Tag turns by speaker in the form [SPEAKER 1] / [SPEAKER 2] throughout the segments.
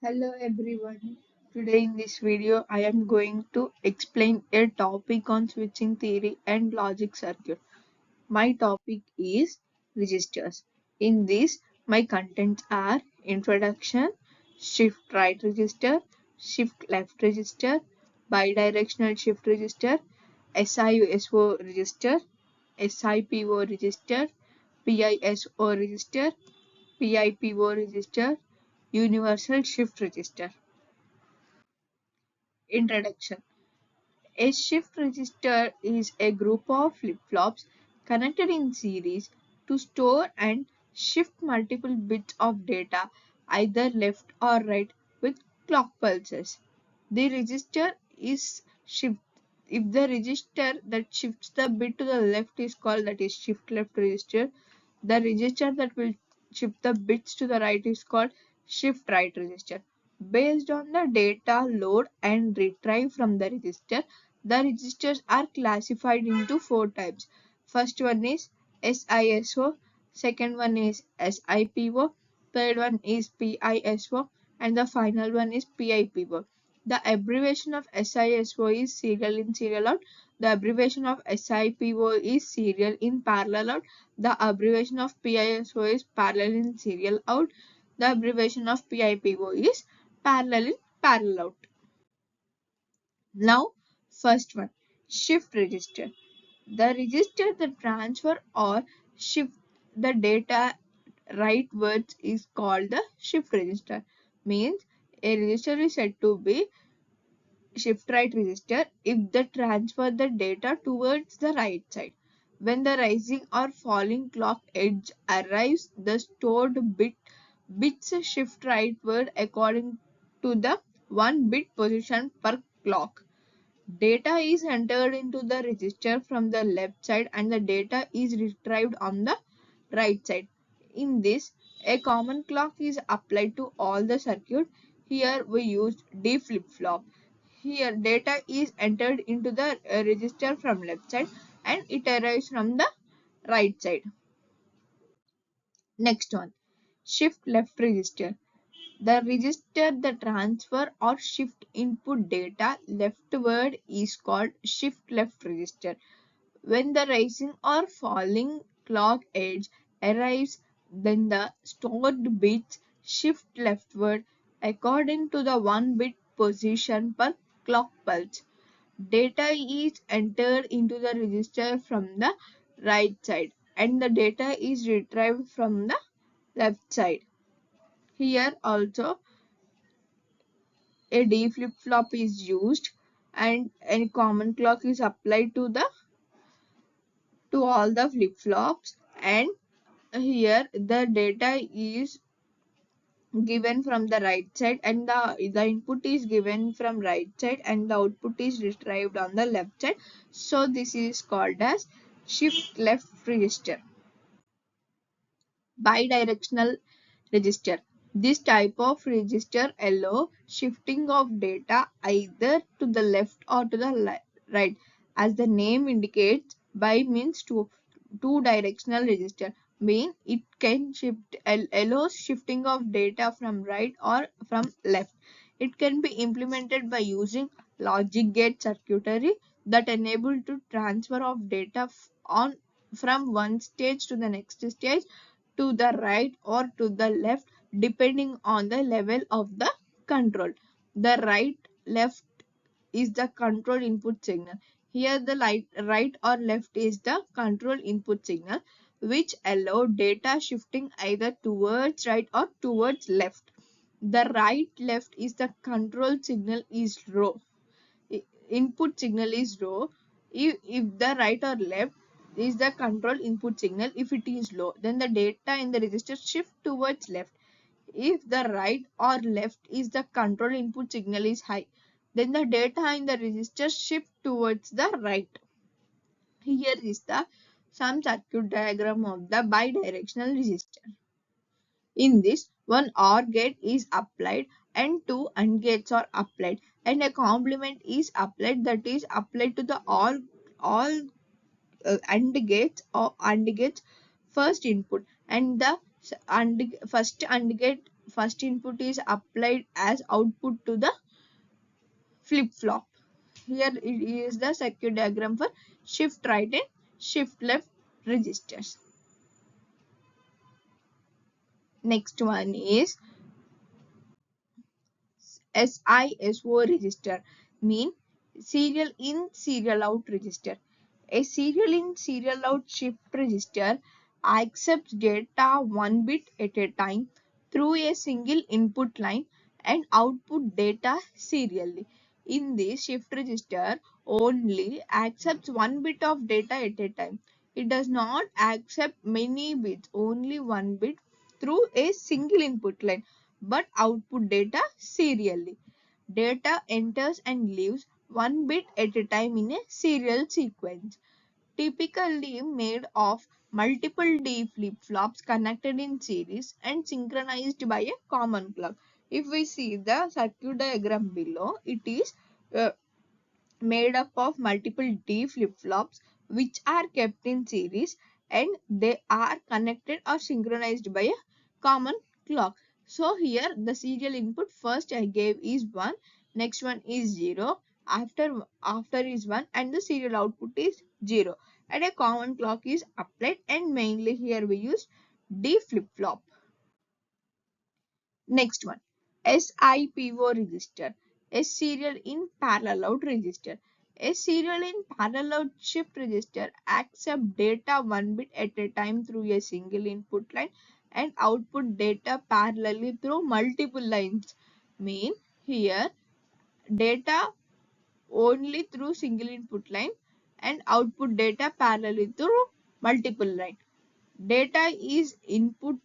[SPEAKER 1] Hello everyone. Today in this video I am going to explain a topic on switching theory and logic circuit. My topic is registers. In this my contents are introduction, shift right register, shift left register, bidirectional shift register, SISO register, SIPO register, PISO register, PIPO register, universal shift register. Introduction. A shift register is a group of flip-flops connected in series to store and shift multiple bits of data either left or right with clock pulses. The register is shift. If the register that shifts the bit to the left is called that is shift left register, the register that will shift the bits to the right is called shift right register. Based on the data load and retrieve from the register, the registers are classified into four types. First one is SISO, second one is SIPO, third one is PISO, and the final one is PIPO. The abbreviation of SISO is serial in serial out. The abbreviation of SIPO is serial in parallel out. The abbreviation of PISO is parallel in serial out. The abbreviation of PIPO is parallel in parallel out. Now, first one, shift register. The register that transfer or shift the data rightwards is called the shift register. Means a register is said to be shift right register if they transfer the data towards the right side. When the rising or falling clock edge arrives, the stored bits shift rightward according to the 1 bit position per clock. Data is entered into the register from the left side and the data is retrieved on the right side. In this, a common clock is applied to all the circuit. Here we used D flip-flop. Here data is entered into the register from left side and it arrives from the right side. Next one, shift left register. The register that transfer or shift input data leftward is called shift left register. When the rising or falling clock edge arrives, then the stored bits shift leftward according to the 1 bit position per clock pulse. Data is entered into the register from the right side and the data is retrieved from the left side. Here also a D flip-flop is used and a common clock is applied to all the flip-flops, and here the data is given from the right side and the input is given from right side and the output is retrieved on the left side. So this is called as shift left register. Bidirectional register. This type of register allow shifting of data either to the left or to the right. As the name indicates, bi means two directional register, mean it can shift allows shifting of data from right or from left. It can be implemented by using logic gate circuitry that enable to transfer of data on from one stage to the next stage, to the right or to the left depending on the level of the control. The right left is the control input signal. Here the right or left is the control input signal which allow data shifting either towards right or towards left. The right left is the control signal is row. Input signal is low. If the right or left is the control input signal, if it is low, then the data in the register shift towards left. If the right or left is the control input signal is high, then the data in the register shift towards the right. Here is the some circuit diagram of the bidirectional register. In this, one OR gate is applied and two AND gates are applied, and a complement is applied, that is applied to the all AND gates or AND gates first input, and the first AND gate first input is applied as output to the flip-flop. Here it is the circuit diagram for shift right and shift left registers. Next one is SISO register, mean serial in serial out register. A serial in serial out shift register accepts data one bit at a time through a single input line and output data serially. In this shift register only accepts one bit of data at a time. It does not accept many bits, only one bit through a single input line, but output data serially. Data enters and leaves one bit at a time in a serial sequence, typically made of multiple D flip-flops connected in series and synchronized by a common clock. If we see the circuit diagram below, it is uh, made up of multiple D flip-flops which are kept in series and they are connected or synchronized by a common clock. So here the serial input first I gave is 1, next one is 0, after is 1 and the serial output is 0 and a common clock is applied, and mainly here we use D flip-flop. Next one, SIPO register, a serial in parallel out register. A serial in parallel out shift register accepts data one bit at a time through a single input line and output data parallelly through multiple lines. Mean here data only through single input line and output data parallelly through multiple line. Data is input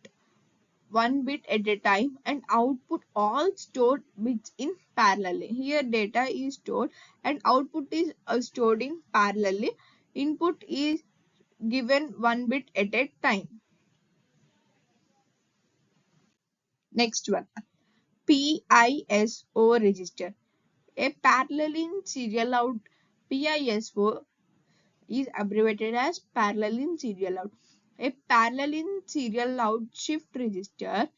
[SPEAKER 1] one bit at a time and output all stored bits in parallel. Here data is stored and output is stored in parallel. Input is given one bit at a time. Next one, PISO register. A parallel in serial out. PISO is abbreviated as parallel in serial out. A parallel in serial out shift register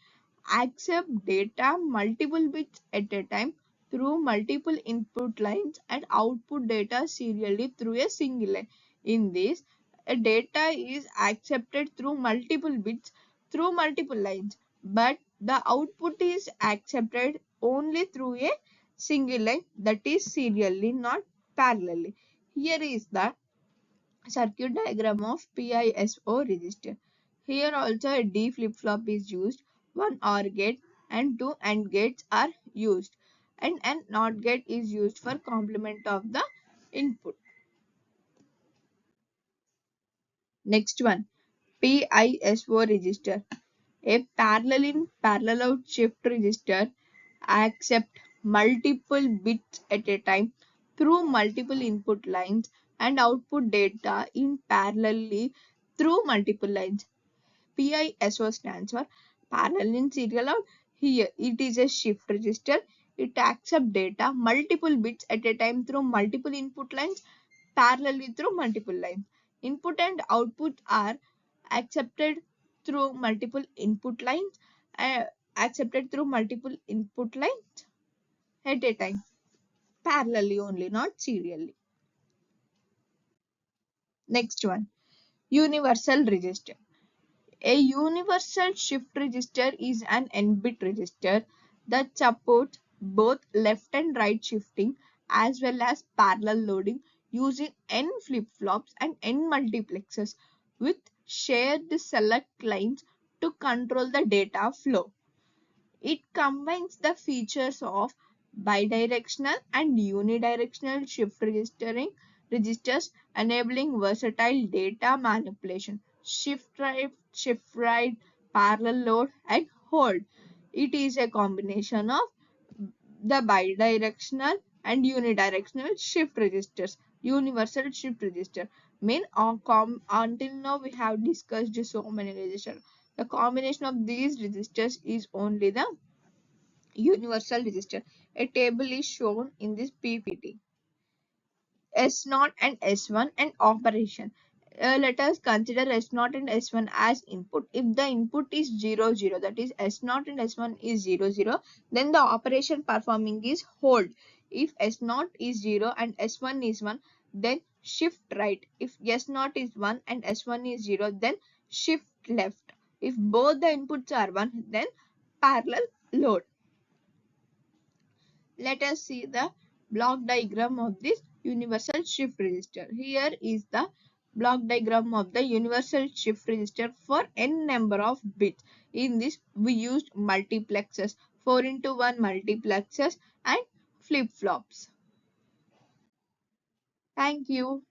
[SPEAKER 1] accept data multiple bits at a time through multiple input lines and output data serially through a single line. In this, a data is accepted through multiple bits through multiple lines, but the output is accepted only through a single line, that is serially, not parallelly. Here is the circuit diagram of PISO register. Here also a D flip-flop is used, one OR gate and two AND gates are used, and an NOT gate is used for complement of the input. Next one, PISO register. A parallel in parallel out shift register accept multiple bits at a time through multiple input lines and output data in parallelly through multiple lines. PISO stands for parallel in serial out. Here it is a shift register. It accepts data multiple bits at a time through multiple input lines parallelly through multiple lines. Input and output are accepted through multiple input lines, uh, accepted through multiple input lines at a time, parallelly only, not serially. Next one, universal register. A universal shift register is an n-bit register that supports both left and right shifting as well as parallel loading using n flip-flops and n multiplexers with shared select lines to control the data flow. It combines the features of bidirectional and unidirectional shift registers, enabling versatile data manipulation. Shift right, parallel load, and hold. It is a combination of the bidirectional and unidirectional shift registers. Universal shift register. Until now we have discussed so many registers. The combination of these registers is only the universal register. A table is shown in this PPT. S0 and S1 and operation. Let us consider S0 and S1 as input. If the input is 0, 0, that is S0 and S1 is 0, 0, then the operation performing is hold. If S0 is 0 and S1 is 1, then shift right. If S0 is 1 and S1 is 0, then shift left. If both the inputs are 1, then parallel load. Let us see the block diagram of this universal shift register. Here is the block diagram of the universal shift register for n number of bits. In this, we used multiplexers, 4 into 1 multiplexers and flip-flops. Thank you.